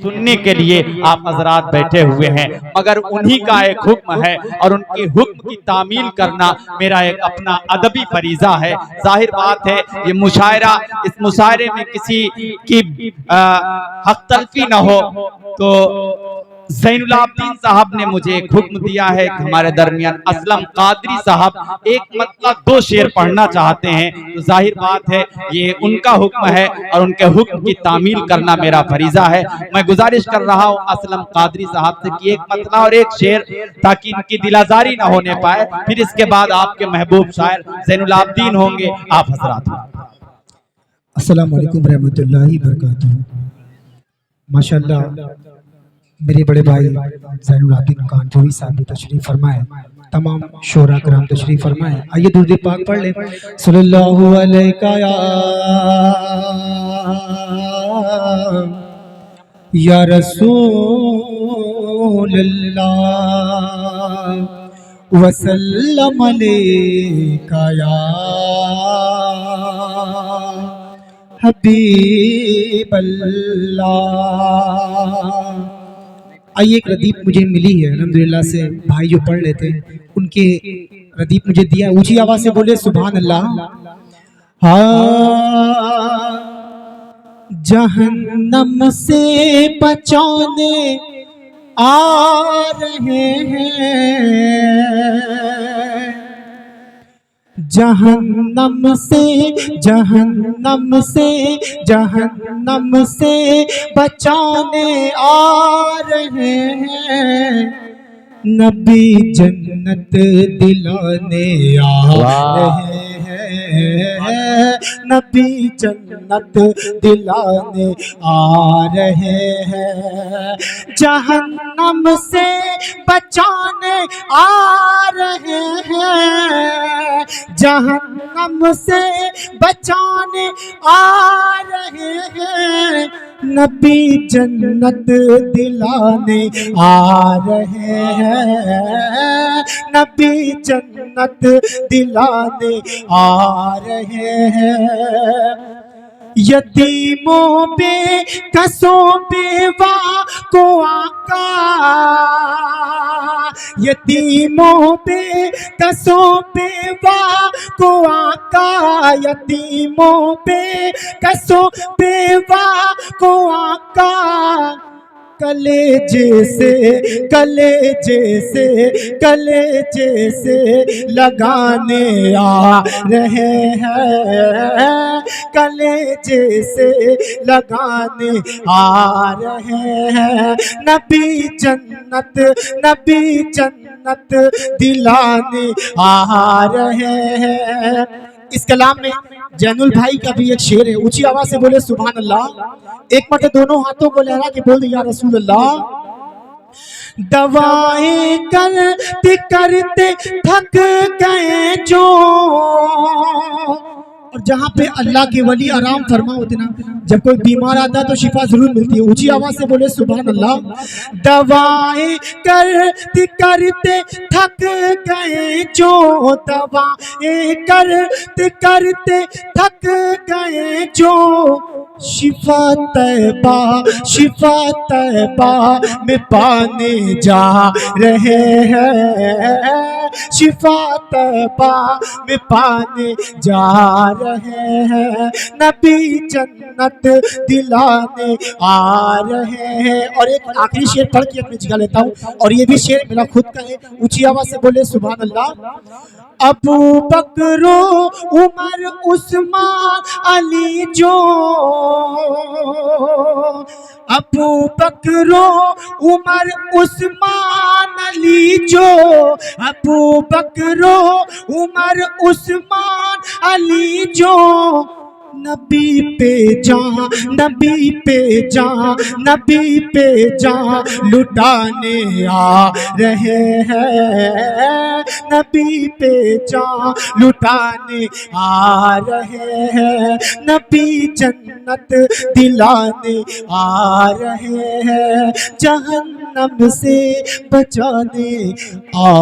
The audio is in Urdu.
سننے کے لیے آپ حضرات بیٹھے ہوئے ہیں، مگر انہی کا ایک حکم ہے اور ان کے حکم کی تعمیل کرنا میرا ایک اپنا ادبی فریضہ ہے۔ ظاہر بات ہے یہ مشاعرہ، اس مشاعرے میں کسی کی حق تلفی نہ ہو، تو زین العابدین صاحب نے مجھے ایک حکم دیا ہے کہ ہمارے درمیان اسلم قادری صاحب ایک مطلب 2 شعر پڑھنا چاہتے ہیں، تو ظاہر بات ہے یہ ان کا حکم ہے اور ان کے حکم کی تعمیل کرنا میرا فریضہ ہے۔ میں گزارش کر رہا ہوں اسلم قادری صاحب سے کہ ایک مطلب اور ایک شعر، تاکہ ان کی دل آزاری نہ ہونے پائے، پھر اس کے بعد آپ کے محبوب شاعر زین العابدین ہوں گے، آپ حضرات۔ السلام علیکم ورحمۃ اللہ وبرکاتہ۔ ماشاءاللہ میرے بڑے بھائی زین العابدین کانپوری صاحب بھی تشریف فرمائے، تمام شعراء کرام تشریف فرمائے۔ آئیے درود پاک پڑھ لیں۔ صلی اللہ علیہ یا رسول اللہ وسلم علیک یا حبیب اللہ۔ آئیے ایک ردیف مجھے ملی ہے الحمدللہ سے، بھائی جو پڑھ لیتے ہیں ان کے ردیف مجھے دیا، اونچی آواز سے بولے سبحان اللہ۔ جہنم سے بچانے آ رہے ہیں، جہنم سے بچانے آ رہے ہیں، نبی جنت دلانے آ رہے ہیں، نبی جنت دلانے آ رہے ہیں، جہنم سے بچانے آ رہے ہیں، جہنم سے بچانے آ رہے ہیں، نبی جنت دلانے آ رہے ہیں، نبی جنت دلانے آ رہے ہیں، یتیموں بے کسوں بیوہ کو آقا، یتیموں بے کسوں بیوہ کو آقا، یتیموں بے کسوں بیوہ کو آقا، کلیجے سے لگانے آ رہے ہیں، کلیجے سے لگانے آ رہے ہیں، نبی جنت دلانے آ رہے ہیں۔ اس کلام میں جین البھائی کا بھی ایک شعر ہے، اونچی آواز سے بولے سبحان اللہ۔ ایک مرتبہ دونوں ہاتھوں کو لہرا کے بول دیں یا رسول اللہ۔ دعائیں کرتے کرتے تھک گئے جو، اور جہاں پہ اللہ کے ولی آرام فرما ہوتے نا، جب کوئی بیمار آتا ہے تو شفا ضرور ملتی ہے، اونچی آواز سے بولے سبحان اللہ۔ دعائیں کرتے کرتے تھک گئے جو، دعائیں کرتے کرتے تھک گئے جو، شفا طیبہ میں پانے جا رہے ہیں، شفا طیبہ میں پانے جا رہے ہیں، نبی جنت دلانے آ رہے ہیں۔ اور ایک آخری شعر پڑھ کے اپنی جگہ لیتا ہوں، اور یہ بھی شعر میرا خود کا ہے، اونچی آواز سے بولے سبحان اللہ۔ ابو بکر عمر عثمان علی جو، ابو بکر عمر عثمان علی جو، ابو بکر عمر عثمان علی جو، نبی پہ جان لٹانے آ رہے ہیں، نبی پہ جان لٹانے آ رہے ہیں، نبی جنت دلانے آ رہے ہیں، جہنم سے بچانے آ